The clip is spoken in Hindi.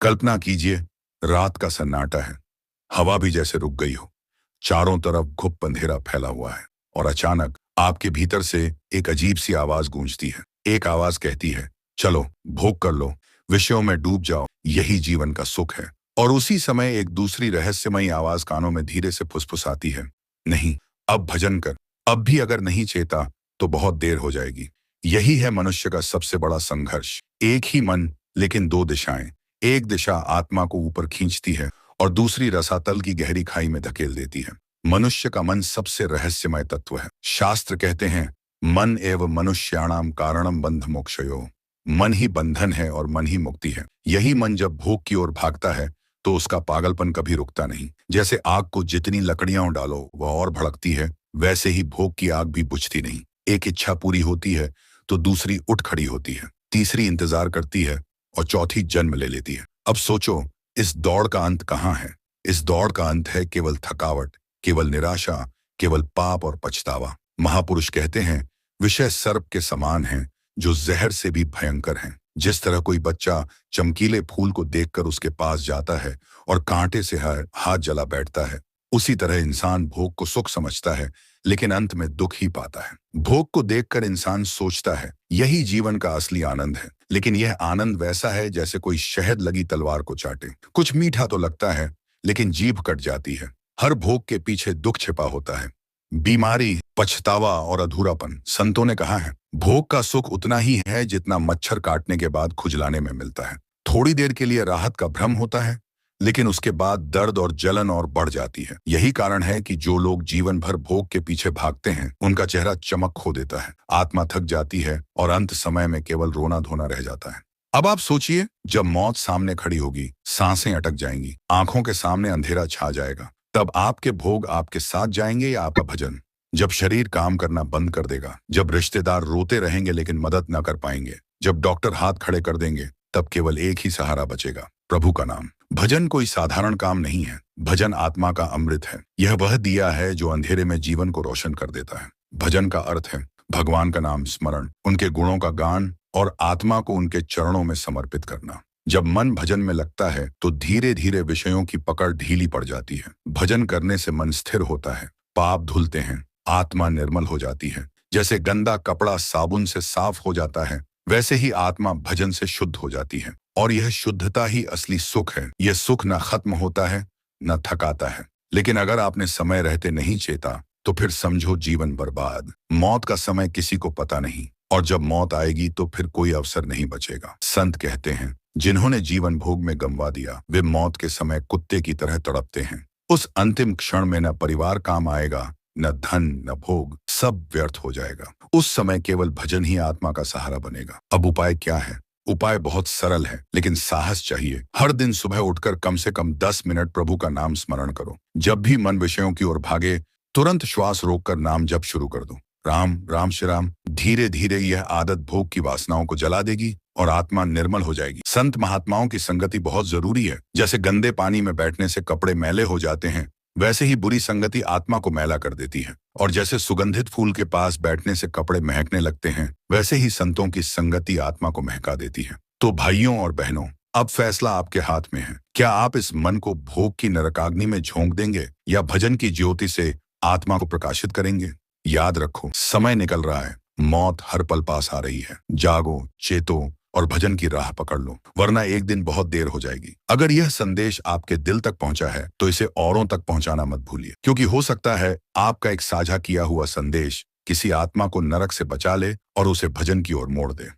कल्पना कीजिए, रात का सन्नाटा है। हवा भी जैसे रुक गई हो। चारों तरफ घुप अंधेरा फैला हुआ है और अचानक आपके भीतर से एक अजीब सी आवाज गूंजती है। एक आवाज कहती है, चलो भोग कर लो, विषयों में डूब जाओ, यही जीवन का सुख है। और उसी समय एक दूसरी रहस्यमयी आवाज कानों में धीरे से फुसफुसाती है, नहीं, अब भजन कर। अब भी अगर नहीं चेता तो बहुत देर हो जाएगी। यही है मनुष्य का सबसे बड़ा संघर्ष। एक ही मन, लेकिन दो दिशाएं। एक दिशा आत्मा को ऊपर खींचती है और दूसरी रसातल की गहरी खाई में धकेल देती है। मनुष्य का मन सबसे रहस्यमय तत्व है। शास्त्र कहते हैं, मन एव मनुष्याणाम कारणम बंध मोक्षयो। मन ही बंधन है और मन ही मुक्ति है। यही मन जब भोग की ओर भागता है तो उसका पागलपन कभी रुकता नहीं। जैसे आग को जितनी लकड़ियां डालो वह और भड़कती है, वैसे ही भोग की आग भी बुझती नहीं। एक इच्छा पूरी होती है तो दूसरी उठ खड़ी होती है, तीसरी इंतजार करती है और चौथी जन्म ले लेती है। अब सोचो, इस दौड़ का अंत कहाँ है? इस दौड़ का अंत है केवल थकावट, केवल निराशा, केवल पाप और पछतावा। महापुरुष कहते हैं, विषय सर्प के समान हैं जो जहर से भी भयंकर हैं। जिस तरह कोई बच्चा चमकीले फूल को देखकर उसके पास जाता है और कांटे से हाथ जला बैठता है, उसी तरह इंसान भोग को सुख समझता है लेकिन अंत में दुख ही पाता है। भोग को देखकर इंसान सोचता है, यही जीवन का असली आनंद है। लेकिन यह आनंद वैसा है जैसे कोई शहद लगी तलवार को चाटे। कुछ मीठा तो लगता है लेकिन जीभ कट जाती है। हर भोग के पीछे दुख छिपा होता है, बीमारी, पछतावा और अधूरापन। संतों ने कहा है, भोग का सुख उतना ही है जितना मच्छर काटने के बाद खुजलाने में मिलता है। थोड़ी देर के लिए राहत का भ्रम होता है, लेकिन उसके बाद दर्द और जलन और बढ़ जाती है। यही कारण है कि जो लोग जीवन भर भोग के पीछे भागते हैं, उनका चेहरा चमक खो देता है, आत्मा थक जाती है और अंत समय में केवल रोना धोना रह जाता है। अब आप सोचिए, जब मौत सामने खड़ी होगी, सांसें अटक जाएंगी, आंखों के सामने अंधेरा छा जाएगा, तब आपके भोग आपके साथ जाएंगे या आपका भजन? जब शरीर काम करना बंद कर देगा, जब रिश्तेदार रोते रहेंगे लेकिन मदद न कर पाएंगे, जब डॉक्टर हाथ खड़े कर देंगे, तब केवल एक ही सहारा बचेगा, प्रभु का नाम। भजन कोई साधारण काम नहीं है। भजन आत्मा का अमृत है। यह वह दिया है जो अंधेरे में जीवन को रोशन कर देता है। भजन का अर्थ है भगवान का नाम स्मरण, उनके गुणों का गान और आत्मा को उनके चरणों में समर्पित करना। जब मन भजन में लगता है तो धीरे धीरे विषयों की पकड़ ढीली पड़ जाती है। भजन करने से मन स्थिर होता है, पाप धुलते हैं, आत्मा निर्मल हो जाती है। जैसे गंदा कपड़ा साबुन से साफ हो जाता है, वैसे ही आत्मा भजन से शुद्ध हो जाती है। और यह शुद्धता ही असली सुख है। यह सुख न खत्म होता है, न थकाता है। लेकिन अगर आपने समय रहते नहीं चेता तो फिर समझो जीवन बर्बाद। मौत का समय किसी को पता नहीं, और जब मौत आएगी तो फिर कोई अवसर नहीं बचेगा। संत कहते हैं, जिन्होंने जीवन भोग में गंवा दिया, वे मौत के समय कुत्ते की तरह तड़पते हैं। उस अंतिम क्षण में न परिवार काम आएगा, न धन, न भोग, सब व्यर्थ हो जाएगा। उस समय केवल भजन ही आत्मा का सहारा बनेगा। अब उपाय क्या है? उपाय बहुत सरल है, लेकिन साहस चाहिए। हर दिन सुबह उठकर कम से कम 10 मिनट प्रभु का नाम स्मरण करो। जब भी मन विषयों की ओर भागे, तुरंत श्वास रोककर नाम जप शुरू कर दो। राम राम श्री राम। धीरे धीरे यह आदत भोग की वासनाओं को जला देगी और आत्मा निर्मल हो जाएगी। संत महात्माओं की संगति बहुत जरूरी है। जैसे गंदे पानी में बैठने से कपड़े मैले हो जाते हैं, वैसे ही बुरी संगति आत्मा को मैला कर देती है। और जैसे सुगंधित फूल के पास बैठने से कपड़े महकने लगते हैं, वैसे ही संतों की संगति आत्मा को महका देती है। तो भाइयों और बहनों, अब फैसला आपके हाथ में है। क्या आप इस मन को भोग की नरकाग्नि में झोंक देंगे या भजन की ज्योति से आत्मा को प्रकाशित करेंगे? याद रखो, समय निकल रहा है, मौत हर पल पास आ रही है। जागो, चेतो और भजन की राह पकड़ लो, वरना एक दिन बहुत देर हो जाएगी। अगर यह संदेश आपके दिल तक पहुंचा है तो इसे औरों तक पहुंचाना मत भूलिए, क्योंकि हो सकता है आपका एक साझा किया हुआ संदेश किसी आत्मा को नरक से बचा ले और उसे भजन की ओर मोड़ दे।